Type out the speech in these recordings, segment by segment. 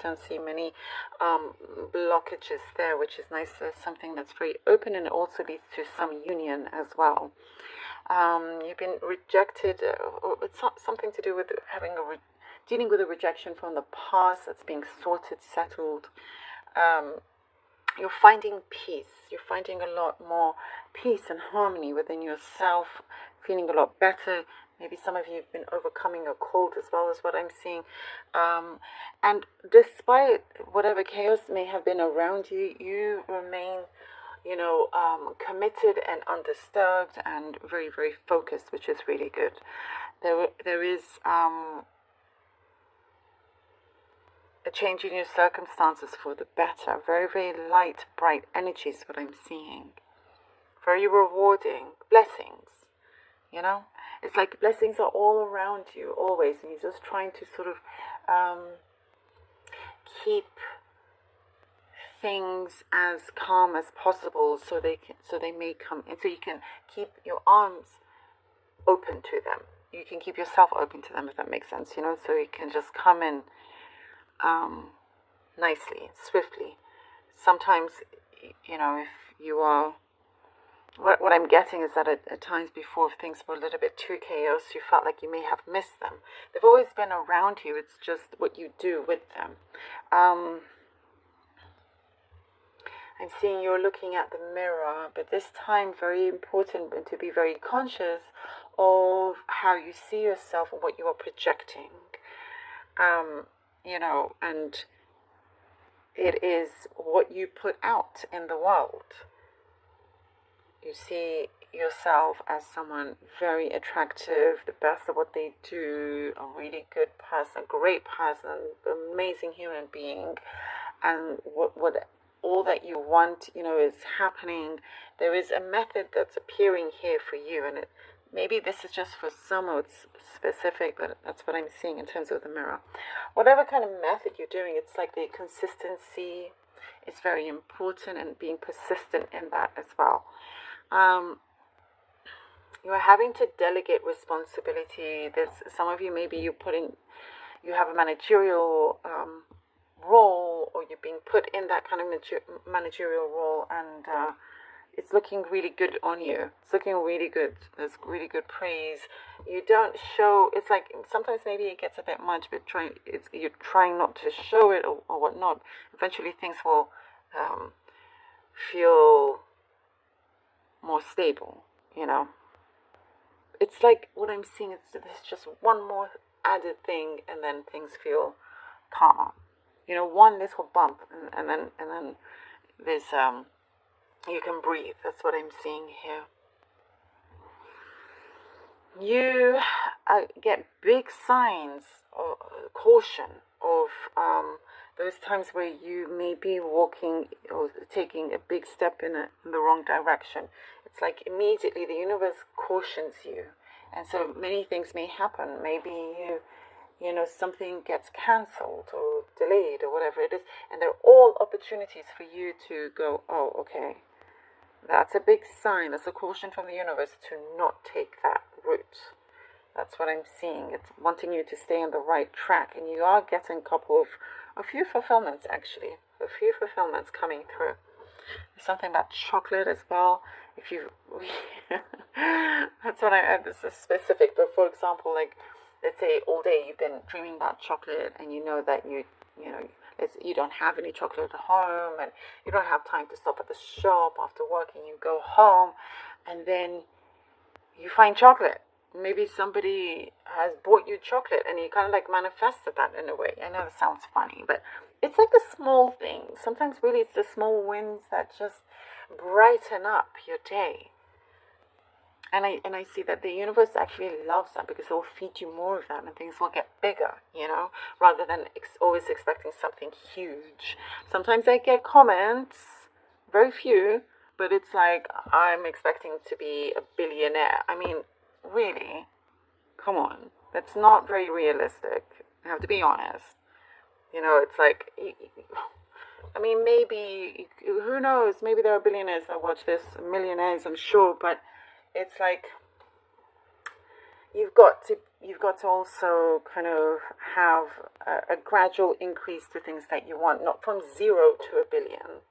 don't see many blockages there, which is nice. There's something that's very open, and it also leads to some union as well. You've been rejected, or it's something to do with having dealing with a rejection from the past that's being sorted, settled. You're finding peace. You're finding a lot more peace and harmony within yourself, feeling a lot better. Maybe some of you have been overcoming a cold as well, as what I'm seeing. And despite whatever chaos may have been around you, you remain, committed and undisturbed and very, very focused, which is really good. There is a change in your circumstances for the better. Very, very light, bright energy is what I'm seeing. Very rewarding. Blessings, It's like blessings are all around you always, and you're just trying to sort of keep things as calm as possible so they may come in, so you can keep your arms open to them. You can keep yourself open to them, if that makes sense, so you can just come in nicely, swiftly. Sometimes, if you are, what I'm getting is that at times before, if things were a little bit too chaos, you felt like you may have missed them. They've always been around you. It's just what you do with them. I'm seeing you're looking at the mirror, but this time very important to be very conscious of how you see yourself and what you are projecting. And it is what you put out in the world. You see yourself as someone very attractive, the best at what they do, a really good person, a great person, amazing human being, and what all that you want, is happening. There is a method that's appearing here for you, and maybe this is just for some, or it's specific, but that's what I'm seeing in terms of the mirror. Whatever kind of method you're doing, it's like the consistency is very important, and being persistent in that as well. You are having to delegate responsibility. There's some of you, maybe you have a managerial role, or you're being put in that kind of managerial role, and it's looking really good on you. It's looking really good. There's really good praise. You don't show. It's like sometimes maybe it gets a bit much, but you're trying not to show it or whatnot. Eventually, things will feel more stable. It's like what I'm seeing is there's just one more added thing, and then things feel calmer. One little bump, and then there's you can breathe. That's what I'm seeing here. You get big signs of caution of those times where you may be walking or taking a big step in the wrong direction. It's like immediately the universe cautions you, and so many things may happen. Maybe something gets cancelled or delayed or whatever it is, and they're all opportunities for you to go, oh, okay, that's a big sign. That's a caution from the universe to not take that route. That's what I'm seeing. It's wanting you to stay on the right track, and you are getting a few fulfillments actually. A few fulfillments coming through. There's something about chocolate as well. If you, that's what this is specific. But for example, like let's say all day you've been dreaming about chocolate, and you know that you don't have any chocolate at home, and you don't have time to stop at the shop after work, and you go home, and then you find chocolate. Maybe somebody has bought you chocolate, and you kind of like manifested that in a way. I know that sounds funny, but it's like the small things. Sometimes really it's the small wins that just brighten up your day. And I see that the universe actually loves that, because it will feed you more of that, and things will get bigger, rather than always expecting something huge. Sometimes I get comments, very few, but it's like, I'm expecting to be a billionaire. I mean, really? Come on. That's not very realistic. I have to be honest. It's like, I mean, maybe, who knows? Maybe there are billionaires that watch this, millionaires, I'm sure, but it's like, you've got to also kind of have a gradual increase to things that you want, not from 0 to 1 billion.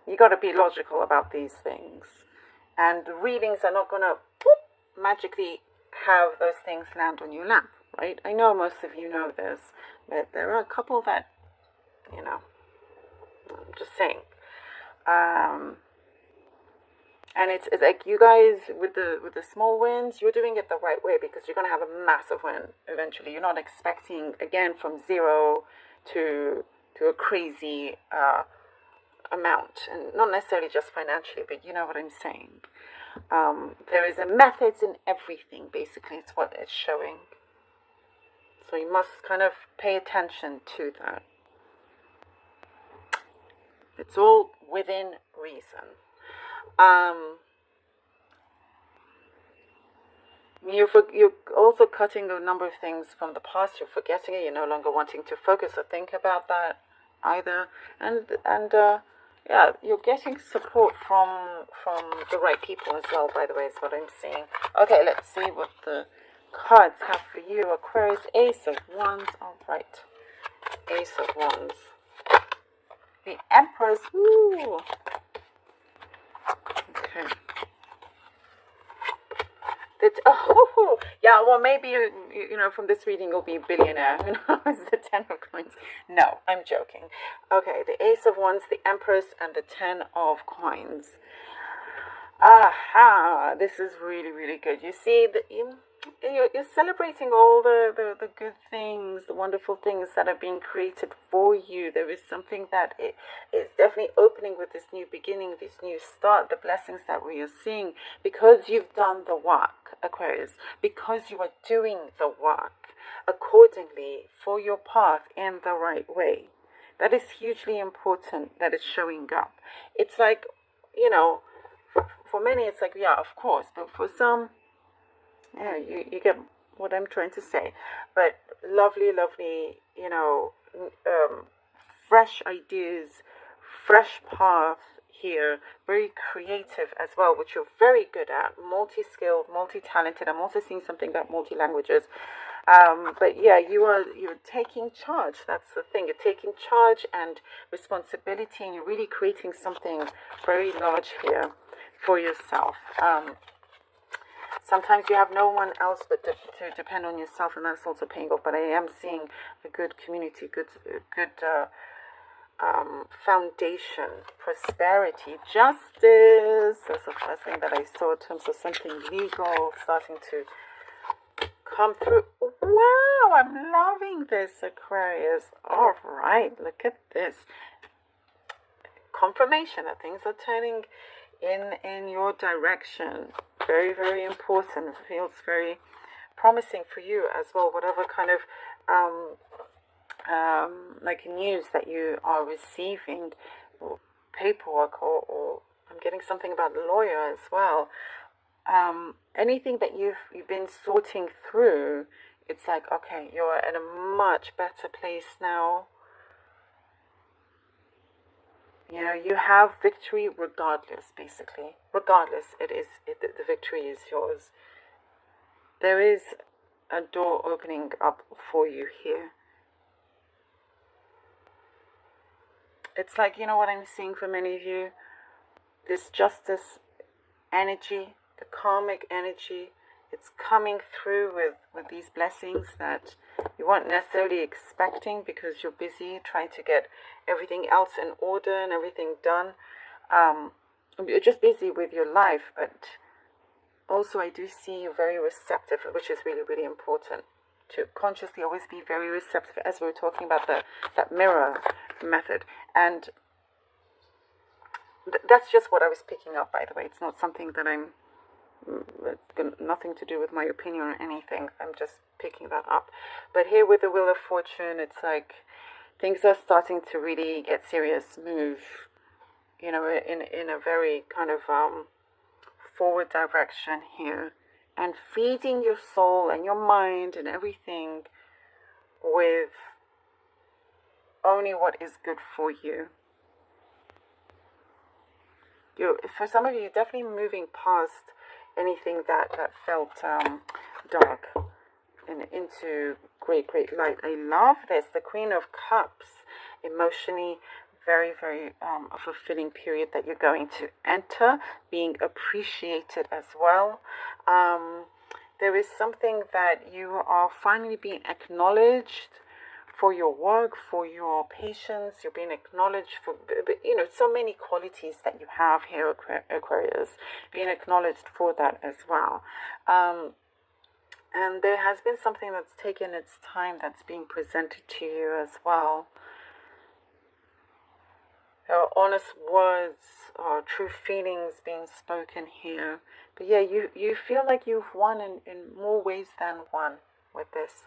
You got to be logical about these things, and the readings are not going to magically have those things land on your lap, right? I know most of you know this, but there are a couple that, you know, I'm just saying. And it's like you guys with the small wins, you're doing it the right way, because you're gonna have a massive win eventually. You're not expecting again from 0 to a crazy amount, and not necessarily just financially, but you know what I'm saying. There is a method in everything, basically. It's what it's showing. So you must kind of pay attention to that. It's all within reason. You're also cutting a number of things from the past. You're forgetting it. You're no longer wanting to focus or think about that either. And yeah, you're getting support from the right people as well, by the way, is what I'm seeing. Okay, let's see what the cards have for you. Aquarius, Ace of Wands. All right. Ace of Wands. The Empress. Ooh. Okay. Yeah, well, maybe, you know, from this reading you'll be a billionaire. Who knows? The 10 of coins. No, I'm joking. Okay, the Ace of Wands, the Empress, and the 10 of coins. Aha, this is really, really good. You see, you're celebrating all the good things, the wonderful things that are being created for you. There is something that is definitely opening with this new beginning, this new start, the blessings that we are seeing, because you've done the work, Aquarius, because you are doing the work accordingly for your path in the right way. That is hugely important, that it's showing up. It's like, you know, for many, it's like, yeah, of course. But for some, yeah, you get what I'm trying to say. But lovely, lovely, you know, fresh ideas, fresh path here. Very creative as well, which you're very good at. Multi-skilled, multi-talented. I'm also seeing something about multi-languages. But yeah, you're taking charge. That's the thing. You're taking charge and responsibility, and you're really creating something very large here for yourself. Sometimes you have no one else but to depend on yourself, and that's also paying off. But I am seeing a good community, good foundation, prosperity, justice. That's the first thing that I saw in terms of something legal starting to come through. Wow, I'm loving this, Aquarius. All right, look at this. Confirmation that things are turning in your direction. Very, very important. It feels very promising for you as well. Whatever kind of like news that you are receiving, or paperwork, or I'm getting something about a lawyer as well. Anything that you've been sorting through, it's like, okay, you're in a much better place now. You know, you have victory regardless, basically. Regardless, the victory is yours. There is a door opening up for you here. It's like, you know what I'm seeing for many of you? This justice energy, the karmic energy, it's coming through with these blessings that you weren't necessarily expecting, because you're busy trying to get everything else in order and everything done. You're just busy with your life, but also I do see you very receptive, which is really, really important, to consciously always be very receptive, as we were talking about that mirror method. And that's just what I was picking up, by the way. It's not something that I'm nothing to do with my opinion or anything. I'm just picking that up. But here with the Wheel of Fortune, it's like things are starting to really get serious, move, you know, in a very kind of forward direction here, and feeding your soul and your mind and everything with only what is good for you. For some of you, you're definitely moving past anything that felt dark and into great light. I love this. The Queen of Cups, emotionally very, very a fulfilling period that you're going to enter, being appreciated as well. There is something that you are finally being acknowledged for your work, for your patience. You're being acknowledged for, so many qualities that you have here, Aquarius, being acknowledged for that as well. And there has been something that's taken its time that's being presented to you as well. There are honest words or true feelings being spoken here. But yeah, you feel like you've won in more ways than one with this.